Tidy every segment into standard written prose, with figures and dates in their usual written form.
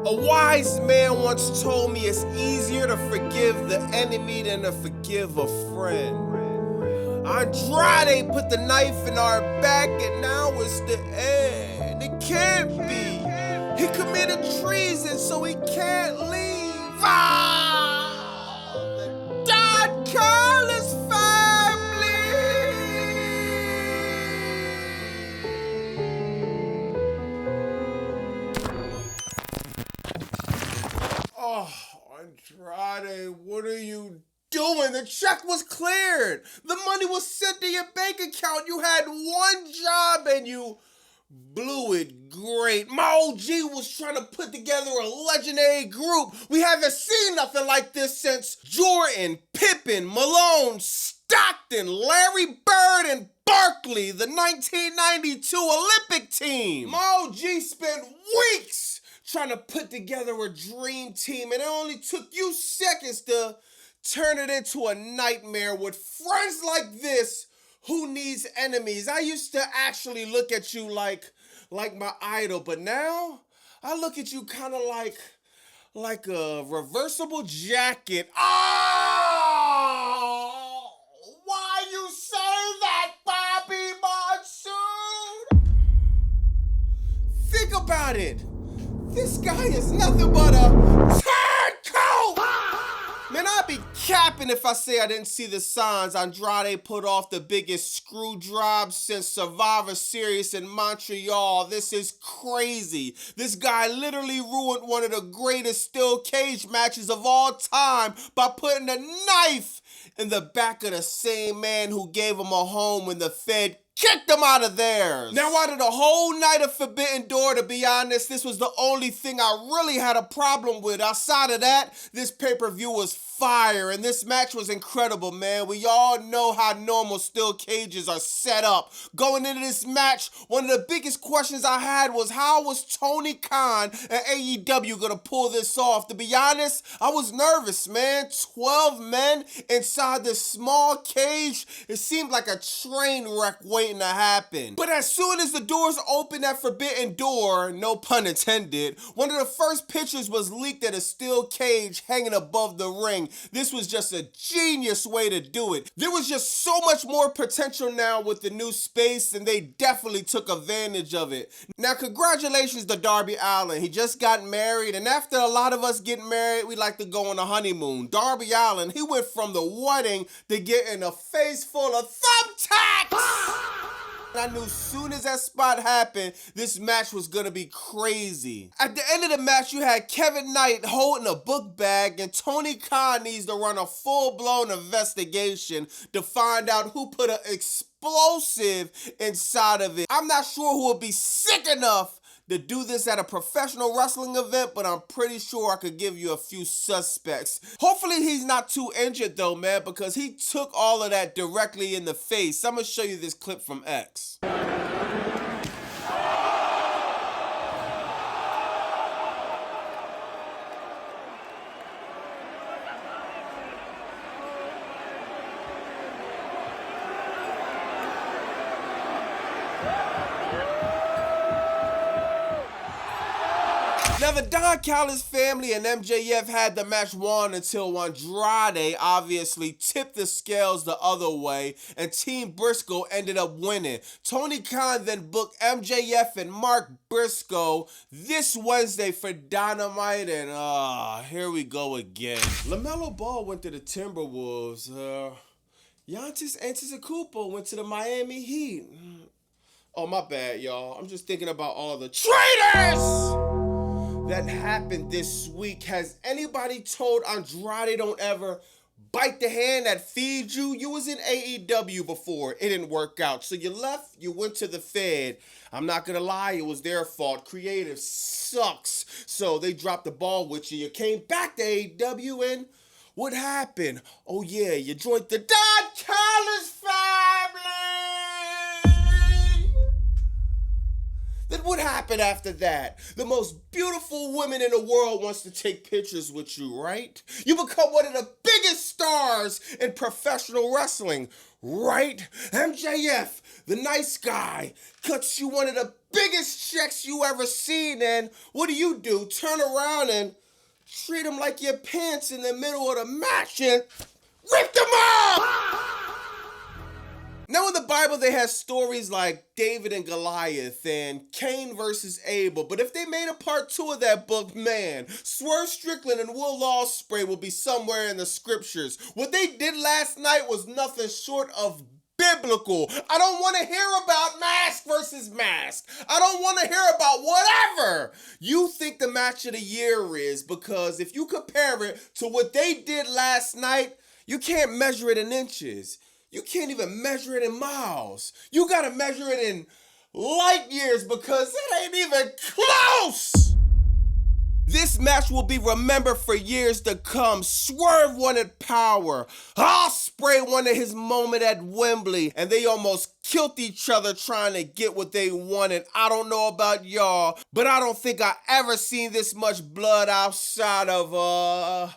A wise man once told me it's easier to forgive the enemy than to forgive a friend. Andrade put the knife in our back and now it's the end. It can't be. He committed treason so he can't leave. The Don Carlos family! Oh, Andrade, what are you doing? The check was cleared. The money was sent to your bank account. You had one job and you blew it great. My OG was trying to put together a legendary group. We haven't seen nothing like this since Jordan, Pippen, Malone, Stockton, Larry Bird, and Barkley, the 1992 Olympic team. My OG spent weeks trying to put together a dream team, and it only took you seconds to turn it into a nightmare with friends like this. Who needs enemies? I used to actually look at you like my idol, but now I look at you kind of like a reversible jacket. Oh, why you say that, Bobby Monsoon? Think about it. This guy is nothing but a turncoat! Man, I'd be capping if I say I didn't see the signs. Andrade put off the biggest screw job since Survivor Series in Montreal. This is crazy. This guy literally ruined one of the greatest steel cage matches of all time by putting a knife in the back of the same man who gave him a home when the Fed kicked them out of theirs. Now, out of the whole night of Forbidden Door, to be honest, this was the only thing I really had a problem with. Outside of that, this pay-per-view was fire, and this match was incredible, man. We all know how normal steel cages are set up. Going into this match, one of the biggest questions I had was how was Tony Khan and AEW gonna pull this off? To be honest, I was nervous, man. 12 men inside this small cage, it seemed like a train wreck waiting to happen. But as soon as the doors opened at Forbidden Door, no pun intended, one of the first pictures was leaked at a steel cage hanging above the ring. This was just a genius way to do it. There was just so much more potential now with the new space, and they definitely took advantage of it. Now, congratulations to Darby Allin. He just got married, and after a lot of us get married, we like to go on a honeymoon. Darby Allin, he went from the wedding to getting a face full of thumbtacks. I knew as soon as that spot happened, this match was gonna be crazy. At the end of the match, you had Kevin Knight holding a book bag, and Tony Khan needs to run a full-blown investigation to find out who put an explosive inside of it. I'm not sure who would be sick enough to do this at a professional wrestling event, but I'm pretty sure I could give you a few suspects. Hopefully he's not too injured though, man, because he took all of that directly in the face. I'm gonna show you this clip from X. Now, the Don Callis family and MJF had the match won until Andrade obviously tipped the scales the other way, and Team Briscoe ended up winning. Tony Khan then booked MJF and Mark Briscoe this Wednesday for Dynamite, and here we go again. LaMelo Ball went to the Timberwolves. Giannis Antetokounmpo went to the Miami Heat. Oh, my bad, y'all. I'm just thinking about all the traitors that happened this week. Has anybody told Andrade don't ever bite the hand that feeds you? You was in AEW before. It didn't work out. So you left, you went to the Fed. I'm not gonna lie, it was their fault. Creative sucks. So they dropped the ball with you. You came back to AEW, and what happened? Oh yeah, you joined the Don Callis family! Then what happened after that? The most beautiful woman in the world wants to take pictures with you, right? You become one of the biggest stars in professional wrestling, right? MJF, the nice guy, cuts you one of the biggest checks you ever seen, and what do? Turn around and treat them like your pants in the middle of the match and rip them off! Now in the Bible they have stories like David and Goliath and Cain versus Abel, but if they made a part 2 of that book, man, Swerve Strickland and Will Ospreay will be somewhere in the scriptures. What they did last night was nothing short of biblical. I don't want to hear about mask versus mask. I don't want to hear about whatever you think the match of the year is, because if you compare it to what they did last night, you can't measure it in inches. You can't even measure it in miles. You gotta measure it in light years, because it ain't even close! This match will be remembered for years to come. Swerve wanted power. Ospreay wanted his moment at Wembley, and they almost killed each other trying to get what they wanted. I don't know about y'all, but I don't think I ever seen this much blood outside of, I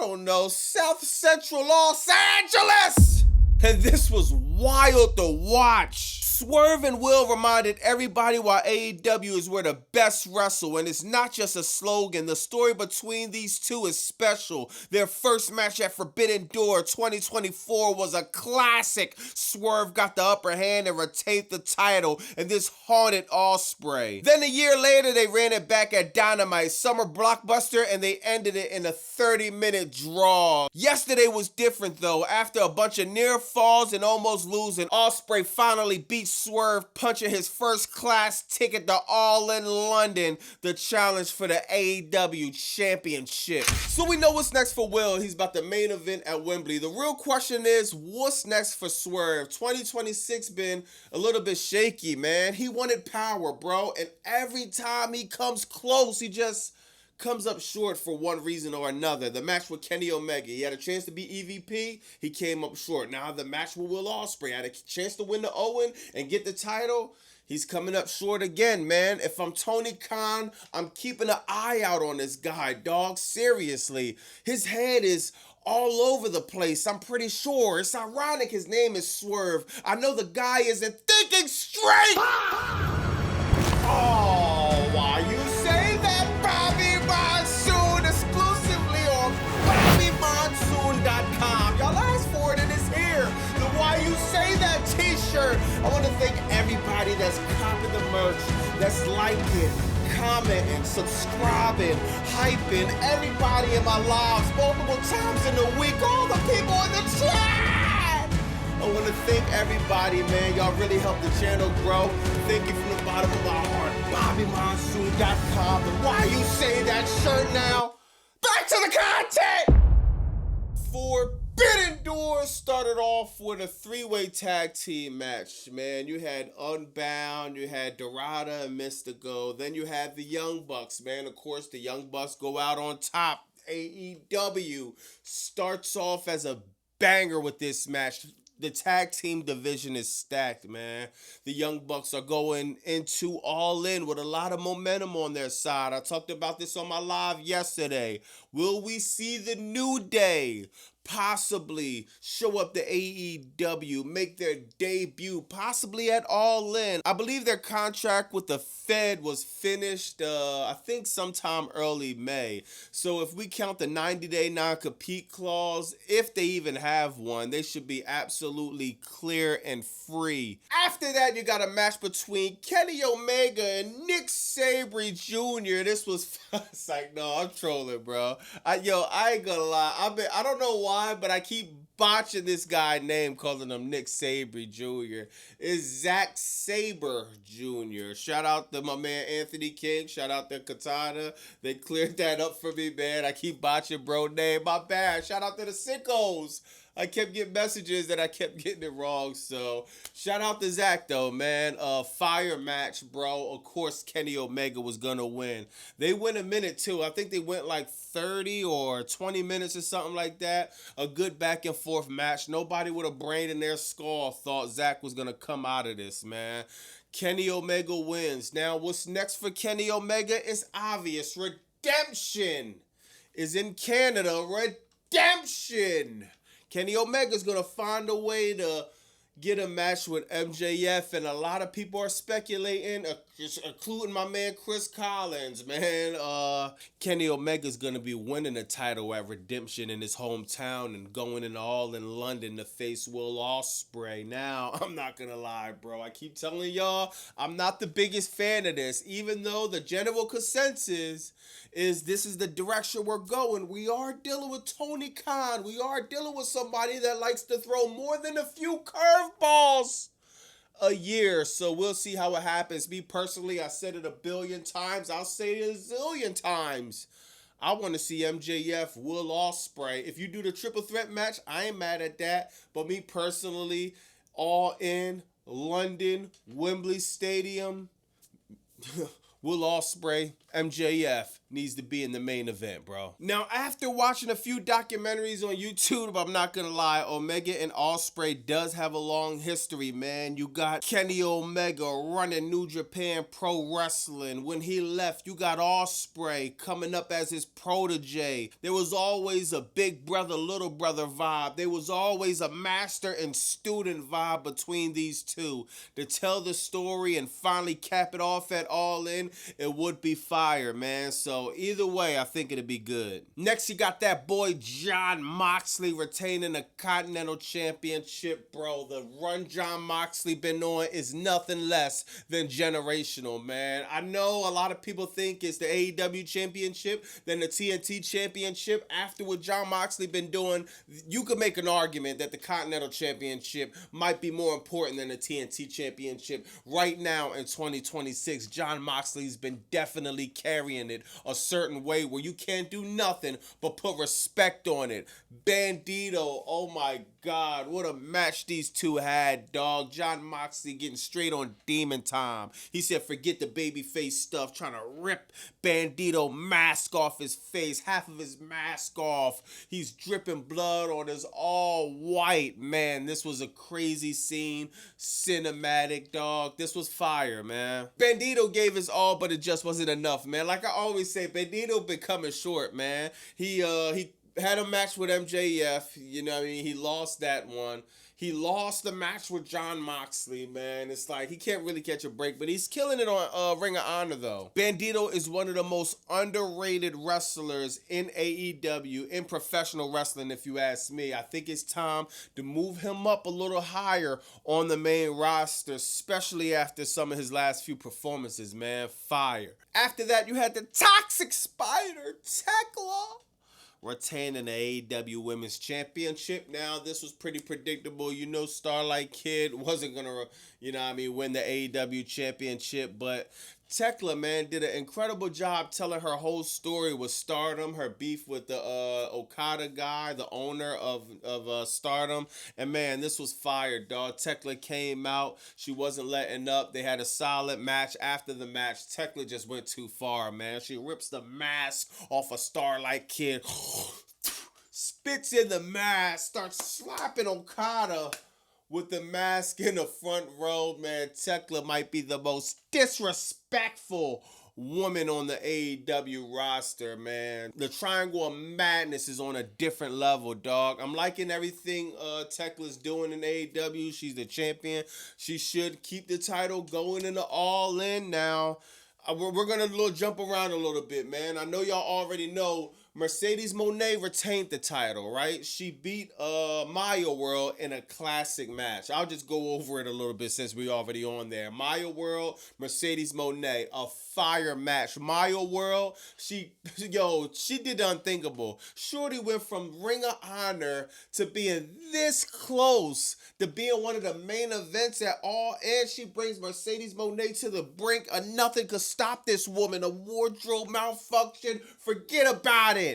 don't know, South Central Los Angeles! And this was wild to watch. Swerve and Will reminded everybody why AEW is where the best wrestle, and it's not just a slogan. The story between these two is special. Their first match at Forbidden Door 2024 was a classic. Swerve got the upper hand and retained the title, and this haunted Ospreay. Then a year later, they ran it back at Dynamite Summer Blockbuster, and they ended it in a 30-minute draw. Yesterday was different though. After a bunch of near falls and almost losing, Ospreay finally beat Swerve, punching his first class ticket to All In London, the challenge for the AEW Championship. So we know what's next for Will. He's about the main event at Wembley. The real question is, what's next for Swerve? 2026 been a little bit shaky, man. He wanted power, bro, and every time he comes close, he just comes up short for one reason or another. The match with Kenny Omega, he had a chance to be EVP, he came up short. Now the match with Will Ospreay, had a chance to win the Owen and get the title, he's coming up short again, man. If I'm Tony Khan, I'm keeping an eye out on this guy, dog. Seriously. His head is all over the place, I'm pretty sure. It's ironic his name is Swerve. I know the guy isn't thinking straight! Oh, why you say that, Bobby Monsoon? Exclusively on BobbyMonsoon.com. Y'all asked for it and it's here. The Why You Say That t-shirt. I want to thank everybody that's copping the merch, that's liking, commenting, subscribing, hyping, everybody in my lives multiple times in the week, all the people in the chat. I want to thank everybody, man. Y'all really helped the channel grow. Thank you from the bottom of my heart. BobbyMonsoon.com. And Why You Say That shirt now. Back to the content! Forbidden Door started off with a 3-way tag team match, man. You had Unbound, you had Dorada and Mystico. Then you had the Young Bucks, man. Of course, the Young Bucks go out on top. AEW starts off as a banger with this match. The tag team division is stacked, man. The Young Bucks are going into All In with a lot of momentum on their side. I talked about this on my live yesterday. Will we see the New Day possibly show up to AEW, make their debut, possibly at All In? I believe their contract with the Fed was finished, I think sometime early May. So if we count the 90-day non-compete clause, if they even have one, they should be absolutely clear and free. After that, you got a match between Kenny Omega and Nick Sabre Jr. This was, it's like, no, I'm trolling, bro. I ain't gonna lie. I don't know why, but I keep botching this guy's name, calling him Nick Sabre Jr. It's Zack Sabre Jr. Shout out to my man Anthony King. Shout out to Katana. They cleared that up for me, man. I keep botching bro name. My bad. Shout out to the sickos. I kept getting messages that I kept getting it wrong. So shout out to Zach though, man. Fire match, bro. Of course, Kenny Omega was gonna win. They went a minute too. I think they went like 30 or 20 minutes or something like that. A good back and forth match. Nobody with a brain in their skull thought Zach was gonna come out of this, man. Kenny Omega wins. Now, what's next for Kenny Omega is obvious. Redemption is in Canada. Redemption. Kenny Omega's going to find a way to get a match with MJF, and a lot of people are speculating, including my man Chris Collins, man. Kenny Omega's gonna be winning the title at Redemption in his hometown and going in all in London to face Will Ospreay. Now, I'm not gonna lie, bro. I keep telling y'all, I'm not the biggest fan of this, even though the general consensus is this is the direction we're going. We are dealing with Tony Khan. We are dealing with somebody that likes to throw more than a few curveballs a year. So we'll see how it happens. Me personally, I said it a billion times. I'll say it a zillion times. I want to see MJF, Will Ospreay. If you do the triple threat match, I ain't mad at that. But me personally, all in London, Wembley Stadium, Will Ospreay, MJF needs to be in the main event, bro. Now, after watching a few documentaries on YouTube, I'm not gonna lie, Omega and Ospreay does have a long history, man. You got Kenny Omega running New Japan Pro Wrestling. When he left, you got Ospreay coming up as his protege. There was always a big brother, little brother vibe. There was always a master and student vibe between these two. To tell the story and finally cap it off at All In, it would be fire, man. So either way, I think it'd be good. Next, you got that boy Jon Moxley retaining the Continental Championship, bro. The run Jon Moxley been on is nothing less than generational, man. I know a lot of people think it's the AEW Championship, then the TNT Championship. After what Jon Moxley been doing, you could make an argument that the Continental Championship might be more important than the TNT Championship. Right now in 2026, Jon Moxley's been definitely carrying it a certain way where you can't do nothing but put respect on it. Bandido, oh my God, what a match these two had, dog. Jon Moxley getting straight on demon time. He said forget the babyface stuff, trying to rip Bandido mask off his face, half of his mask off. He's dripping blood on his all white. Man, this was a crazy scene, cinematic, dog. This was fire, man. Bandido gave his all, but it just wasn't enough, man. Like I always say, Bandido been coming short, man. He had a match with MJF, you know what I mean? He lost that one. He lost the match with Jon Moxley, man. It's like he can't really catch a break, but he's killing it on Ring of Honor, though. Bandido is one of the most underrated wrestlers in AEW, in professional wrestling, if you ask me. I think it's time to move him up a little higher on the main roster, especially after some of his last few performances, man. Fire. After that, you had the Toxic Spider, Tekla, retaining the AEW Women's Championship. Now, this was pretty predictable. You know, Starlight Kid wasn't going to, win the AEW Championship, but Tekla, man, did an incredible job telling her whole story with Stardom, her beef with the Okada guy, the owner of Stardom. And, man, this was fire, dog. Tekla came out. She wasn't letting up. They had a solid match. After the match, Tekla just went too far, man. She rips the mask off a Starlight Kid, spits in the mask, starts slapping Okada with the mask in the front row, man. Tekla might be the most disrespectful woman on the AEW roster, man. The Triangle of Madness is on a different level, dog. I'm liking everything Tekla's doing in AEW. She's the champion. She should keep the title going into All In now. We're going to jump around a little bit, man. I know y'all already know Mercedes Moné retained the title, right? She beat Maya World in a classic match. I'll just go over it a little bit since we already on there. Maya World, Mercedes Moné, a fire match. Maya World, she did the unthinkable. Shorty went from Ring of Honor to being this close to being one of the main events at All In. She brings Mercedes Moné to the brink of nothing could stop this woman. A wardrobe malfunction, forget about it.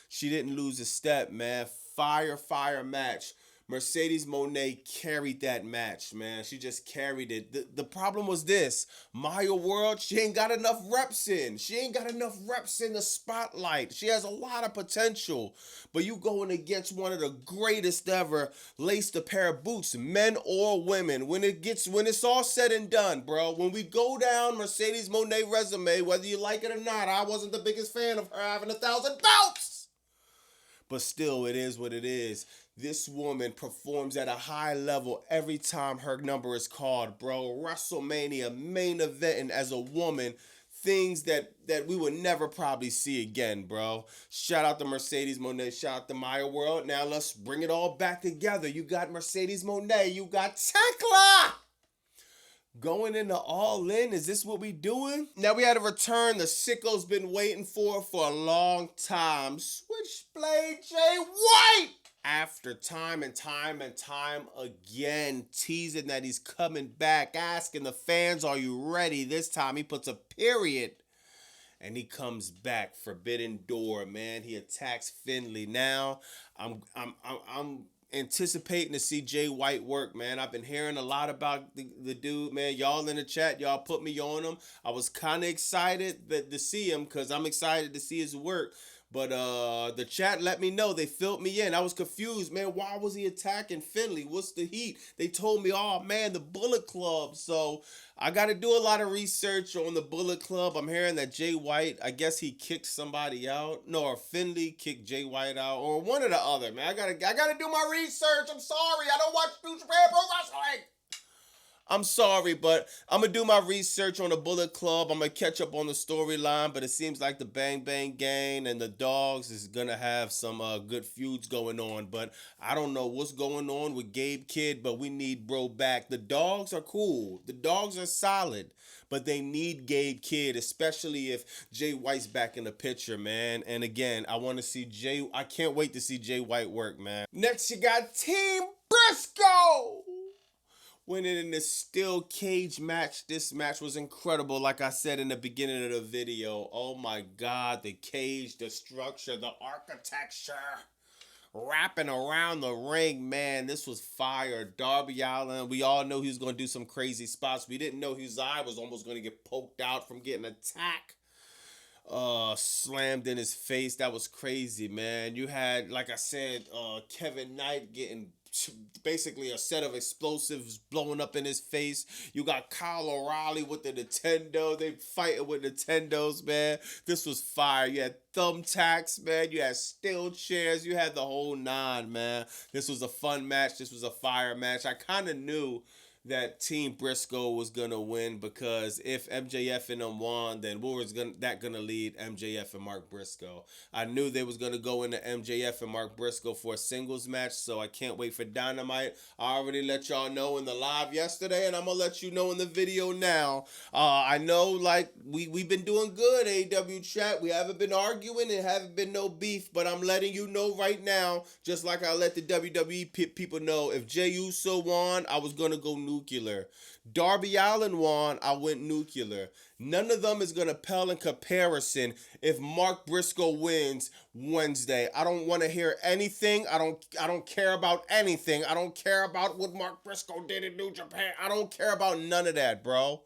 She didn't lose a step, man. Fire match. Mercedes Moné carried that match, man. She just carried it. The problem was this. Maya World, she ain't got enough reps in. She ain't got enough reps in the spotlight. She has a lot of potential. But you going against one of the greatest ever laced a pair of boots, men or women. When it's all said and done, bro. When we go down Mercedes Moné resume, whether you like it or not, I wasn't the biggest fan of her having 1,000 belts. but still, it is what it is. This woman performs at a high level every time her number is called, bro. WrestleMania main event, and as a woman, things that we would never probably see again, bro. Shout out to Mercedes Moné, shout out to Maya World. Now let's bring it all back together. You got Mercedes Moné, you got Tekla. Going into All In, is this what we doing? Now we had a return the sicko's been waiting for a long time. Switchblade Jay White! After time and time and time again, teasing that he's coming back, asking the fans, are you ready? This time he puts a period. And he comes back, Forbidden Door, man. He attacks Finley. Now, I'm anticipating to see Jay White work, man. I've been hearing a lot about the dude, man. Y'all in the chat, y'all put me on him. I was kind of excited to see him because I'm excited to see his work. But the chat let me know. They filled me in. I was confused, man. Why was he attacking Finley? What's the heat? They told me, oh, man, the Bullet Club. So I got to do a lot of research on the Bullet Club. I'm hearing that Jay White, I guess he kicked somebody out. No, or Finley kicked Jay White out. Or one or the other, man. I gotta do my research. I'm sorry. I don't watch New Japan Pro Wrestling. I'm sorry, but I'm going to do my research on the Bullet Club. I'm going to catch up on the storyline, but it seems like the Bang Bang Gang and the Dogs is going to have some good feuds going on. But I don't know what's going on with Gabe Kidd, but we need bro back. The Dogs are cool. The Dogs are solid, but they need Gabe Kidd, especially if Jay White's back in the picture, man. And again, I can't wait to see Jay White work, man. Next, you got Team Briscoe. Winning in this steel cage match. This match was incredible, like I said in the beginning of the video. Oh my God, the cage, the structure, the architecture. Wrapping around the ring, man, this was fire. Darby Allin, we all know he was going to do some crazy spots. We didn't know his eye was almost going to get poked out from getting attacked. Slammed in his face. That was crazy, man. You had, like I said, Kevin Knight getting basically a set of explosives blowing up in his face. You got Kyle O'Reilly with the Nintendo. They fighting with Nintendos, man. This was fire. You had thumbtacks, man. You had steel chairs. You had the whole nine, man. This was a fun match. This was a fire match. I kind of knew that Team Briscoe was gonna win because if MJF and them won, then what was gonna lead MJF and Mark Briscoe? I knew they was gonna go into MJF and Mark Briscoe for a singles match, so I can't wait for Dynamite. I already let y'all know in the live yesterday, and I'm gonna let you know in the video now. I know, like, we've been doing good, AEW chat. We haven't been arguing, and haven't been no beef, but I'm letting you know right now, just like I let the WWE people know, if Jey Uso won, I was gonna go nuclear. Darby Allin won, I went nuclear. None of them is going to pale in comparison if Mark Briscoe wins Wednesday. I don't want to hear anything. I don't care about anything. I don't care about what Mark Briscoe did in New Japan. I don't care about none of that, bro.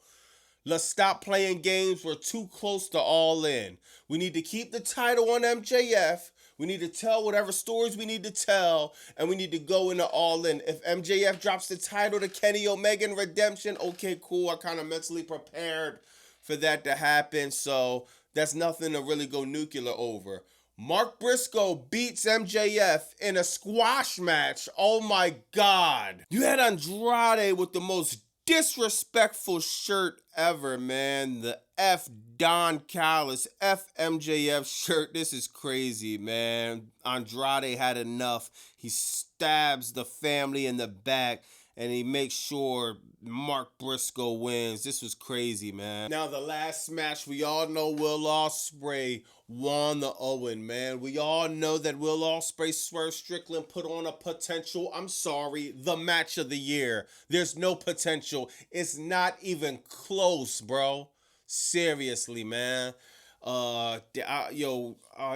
Let's stop playing games. We're too close to All In. We need to keep the title on MJF. We need to tell whatever stories we need to tell, and we need to go into All In. If MJF drops the title to Kenny Omega in Redemption, okay, cool. I kind of mentally prepared for that to happen, so that's nothing to really go nuclear over. Mark Briscoe beats MJF in a squash match. Oh my God. You had Andrade with the most disrespectful shirt ever, man. The F Don Callis, F MJF shirt. This is crazy, man. Andrade had enough. He stabs the family in the back, and he makes sure Mark Briscoe wins. This was crazy, man. Now, the last match, we all know Will Ospreay won the Owen, man. We all know that Will Ospreay, Swerve Strickland put on the match of the year. There's no potential. It's not even close, bro. Seriously, man.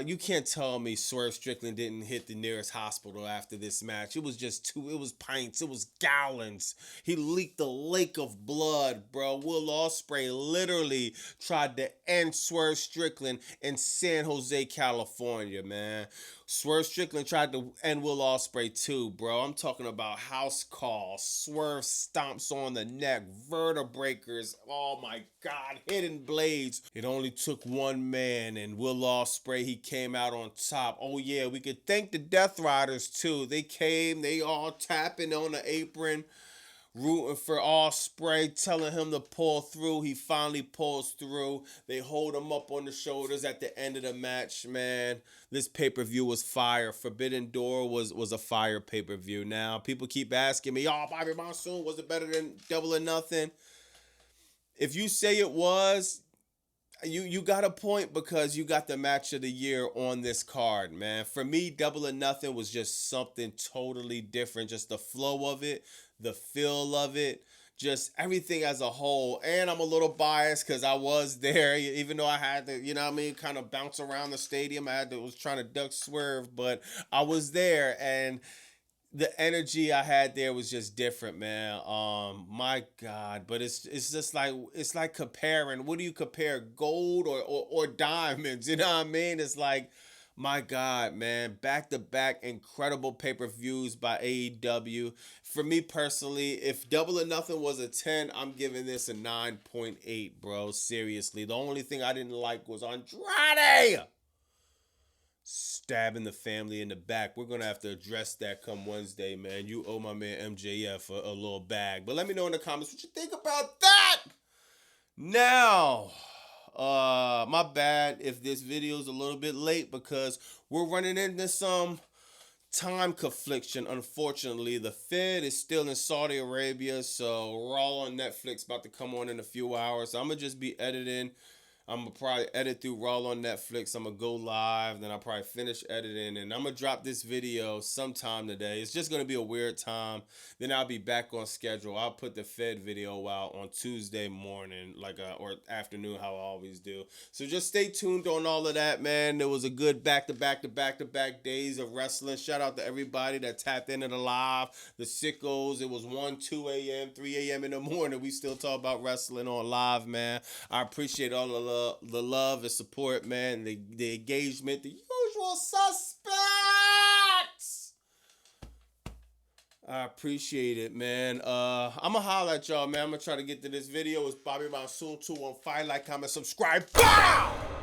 You can't tell me Swerve Strickland didn't hit the nearest hospital after this match. It was pints, it was gallons. He leaked a lake of blood, bro. Will Ospreay literally tried to end Swerve Strickland in San Jose, California, man. Swerve Strickland tried to end Will Ospreay too, bro. I'm talking about house calls, Swerve stomps on the neck, vertebreakers. Oh my God, hidden blades. It only took one man, and Will Ospreay, he came out on top. Oh yeah, we could thank the Death Riders too. They came, they all tapping on the apron, rooting for Ospreay, telling him to pull through. He finally pulls through. They hold him up on the shoulders at the end of the match, man. This pay-per-view was fire. Forbidden Door was a fire pay-per-view. Now, people keep asking me, oh, Bobby Monsoon, was it better than Double or Nothing? If you say it was, you got a point, because you got the match of the year on this card, man. For me, Double or Nothing was just something totally different. Just the flow of it, the feel of it, just everything as a whole. And I'm a little biased because I was there, even though I had to, you know what I mean, kind of bounce around the stadium. Was trying to duck Swerve, but I was there, and the energy I had there was just different, man. My God, but it's just like, it's like comparing. What do you compare, gold or diamonds? You know what I mean? It's like, my God, man, back to back incredible pay-per-views by AEW. For me personally, if Double or Nothing was a 10, I'm giving this a 9.8, bro. Seriously, the only thing I didn't like was Andrade stabbing the family in the back. We're gonna have to address that come Wednesday, man. You owe my man MJF a little bag. But let me know in the comments what you think about that. Now, my bad if this video is a little bit late, because we're running into some time confliction. Unfortunately, the Fed is still in Saudi Arabia, so Raw on Netflix about to come on in a few hours. So I'm gonna just be editing. I'm going to probably edit through Raw on Netflix. I'm going to go live. Then I'll probably finish editing. And I'm going to drop this video sometime today. It's just going to be a weird time. Then I'll be back on schedule. I'll put the Fed video out on Tuesday morning, or afternoon, how I always do. So just stay tuned on all of that, man. There was a good back-to-back days of wrestling. Shout out to everybody that tapped into the live. The sickos. It was 1, 2 a.m., 3 a.m. in the morning. We still talk about wrestling on live, man. I appreciate all of the love and support, man, the engagement, the usual suspects. I appreciate it, man. I'm gonna holler at y'all, man. I'm gonna try to get to this video. It's Bobby Monsoon 215. Like, comment, subscribe. Bow!